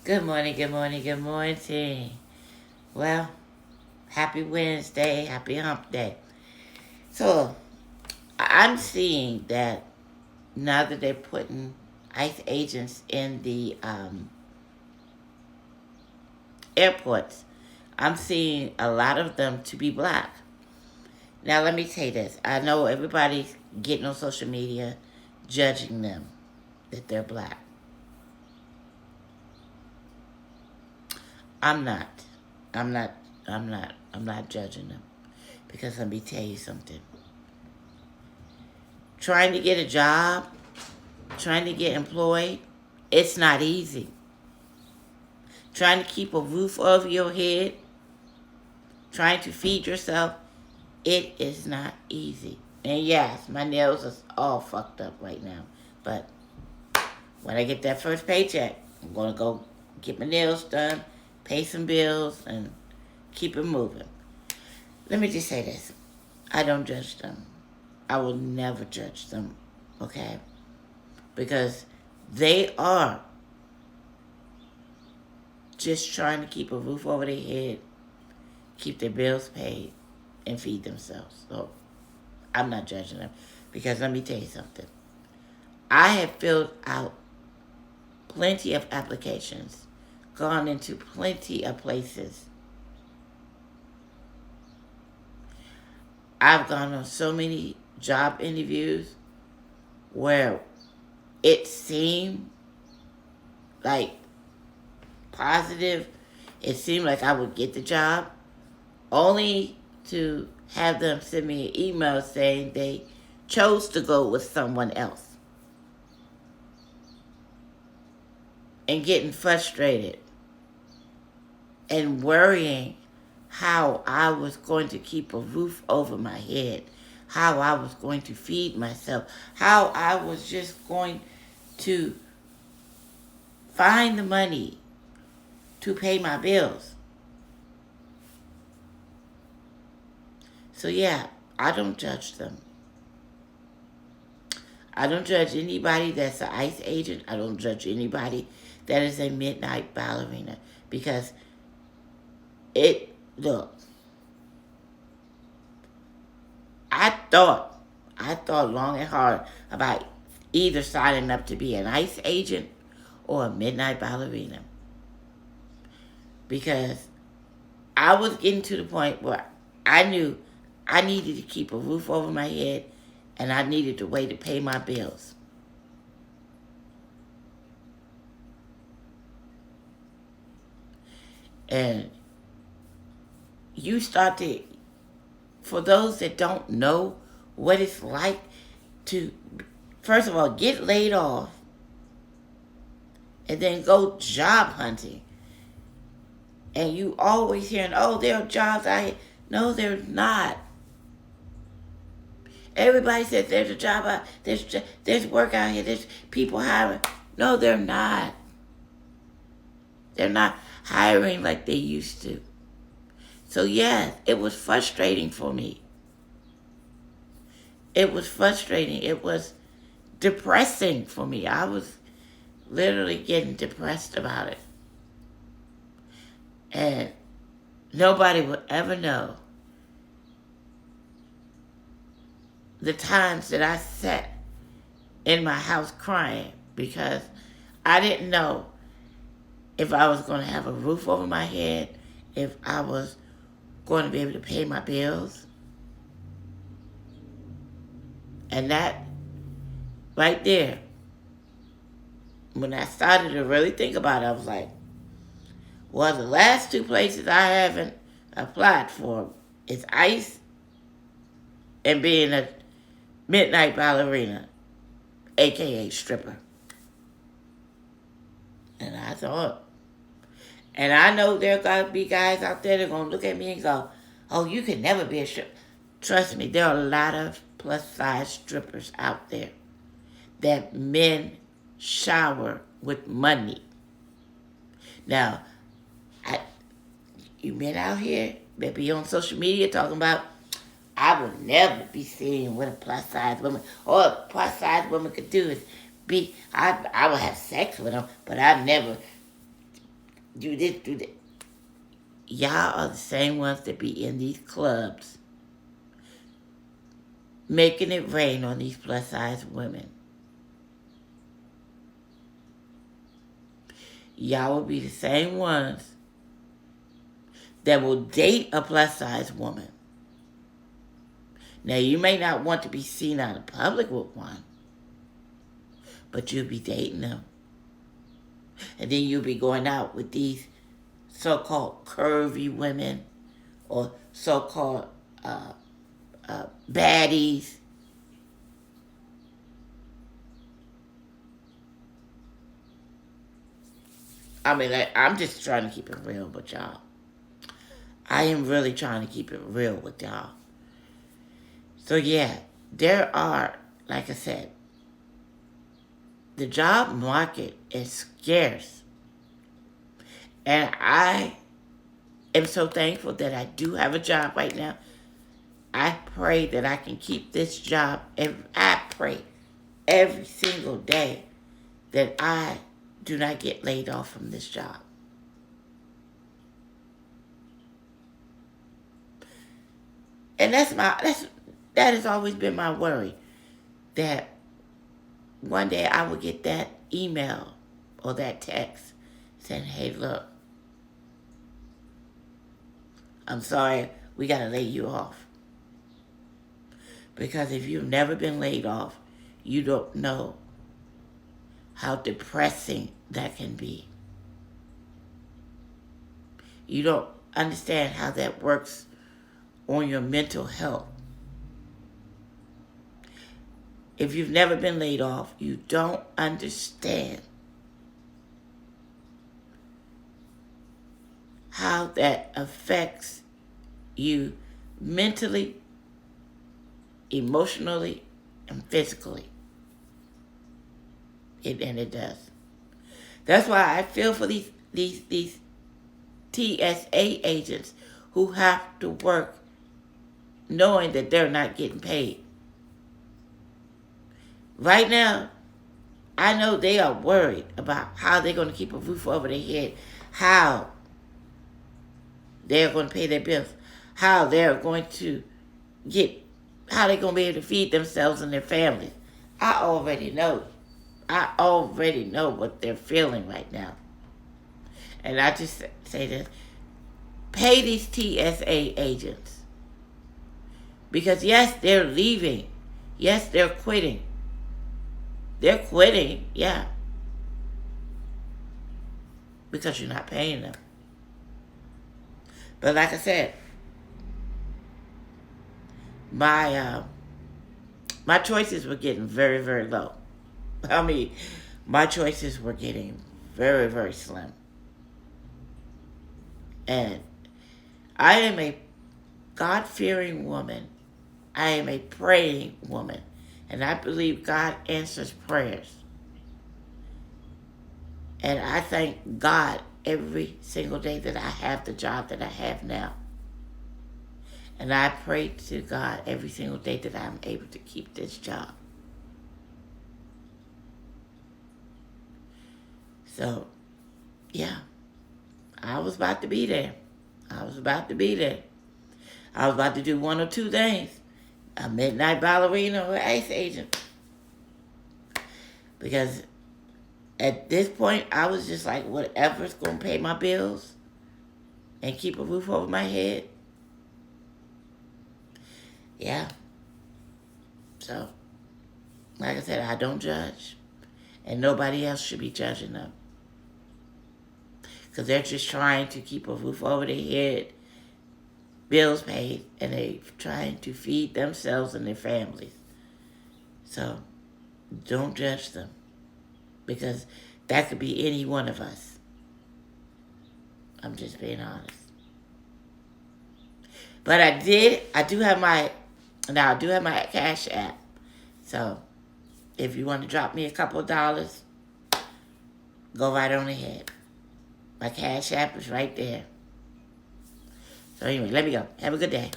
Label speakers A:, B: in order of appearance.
A: Good morning, good morning, good morning. Well, happy Wednesday, happy hump day. So, I'm seeing that now that they're putting ICE agents in the airports, I'm seeing a lot of them to be black. Now, let me say this. I know everybody's getting on social media judging them that they're black. I'm not. I'm not. I'm not judging them. Because let me tell you something. Trying to get a job, trying to get employed, it's not easy. Trying to keep a roof over your head, trying to feed yourself, it is not easy. And yes, my nails are all fucked up right now. But when I get that first paycheck, I'm going to go get my nails done, pay some bills, and keep it moving. Let me just say this. I don't judge them. I will never judge them, okay? Because they are just trying to keep a roof over their head, keep their bills paid, and feed themselves. So I'm not judging them. Because let me tell you something. I have filled out plenty of applications, gone into plenty of places. I've gone on so many job interviews where it seemed like positive. It seemed like I would get the job, only to have them send me an email saying they chose to go with someone else. And getting frustrated and worrying how I was going to keep a roof over my head, how I was going to feed myself, how I was just going to find the money to pay my bills. So yeah, I don't judge them. I don't judge anybody that's an ICE agent. I don't judge anybody that is a midnight ballerina. Because look, I thought long and hard about either signing up to be an ICE agent or a midnight ballerina. Because I was getting to the point where I knew I needed to keep a roof over my head and I needed a way to pay my bills. And you start to, for those that don't know what it's like to, first of all, get laid off and then go job hunting. And you always hearing, oh, there are jobs out here. No, there's not. Everybody says there's a job out, there's work out here, there's people hiring. No, they're not. They're not hiring like they used to. So yes, it was frustrating for me. It was frustrating. It was depressing for me. I was literally getting depressed about it. And nobody would ever know the times that I sat in my house crying because I didn't know if I was going to have a roof over my head, if I was going to be able to pay my bills. And that right there, when I started to really think about it, I was like, well, the last two places I haven't applied for is ICE and being a midnight ballerina, aka stripper. And I thought, and I know there are going to be guys out there that are going to look at me and go, oh, you can never be a stripper. Trust me, there are a lot of plus-size strippers out there that men shower with money. Now, you men out here that be on social media talking about, I would never be seen with a plus-size woman. All a plus-size woman could do is I would have sex with them, but I'd never do this, do that. Y'all are the same ones that be in these clubs making it rain on these plus size women. Y'all will be the same ones that will date a plus size woman. Now, you may not want to be seen out in public with one, but you'll be dating them. And then you'll be going out with these so-called curvy women or so-called baddies. I mean, I'm just trying to keep it real with y'all. I am really trying to keep it real with y'all. So yeah, there are, like I said, the job market is scarce. And I am so thankful that I do have a job right now. I pray that I can keep this job. I pray every single day that I do not get laid off from this job. And that has always been my worry, that one day I will get that email or that text saying, hey, look, I'm sorry, we got to lay you off. Because if you've never been laid off, you don't know how depressing that can be. You don't understand how that works on your mental health. If you've never been laid off, you don't understand how that affects you mentally, emotionally, and physically. And it does. That's why I feel for these TSA agents who have to work knowing that they're not getting paid. Right now, I know they are worried about how they're going to keep a roof over their head, how they're going to pay their bills, how they're going to how they're going to be able to feed themselves and their families. I already know what they're feeling right now. And I just say this, pay these TSA agents. Because yes, they're leaving. Yes, they're quitting. They're quitting, yeah. Because you're not paying them. But like I said, my choices were getting very, very low. I mean, my choices were getting very, very slim. And I am a God-fearing woman. I am a praying woman. And I believe God answers prayers. And I thank God every single day that I have the job that I have now. And I pray to God every single day that I'm able to keep this job. So, yeah, I was about to be there. I was about to do one or two things. A midnight ballerina or ICE agent. Because at this point, I was just like, whatever's going to pay my bills and keep a roof over my head. Yeah. So, like I said, I don't judge. And nobody else should be judging them. Because they're just trying to keep a roof over their head, bills paid, and they're trying to feed themselves and their families. So, don't judge them. Because that could be any one of us. I'm just being honest. But I do have my Cash App. So, if you want to drop me a couple of dollars, go right on ahead. My Cash App is right there. So anyway, let me go. Have a good day.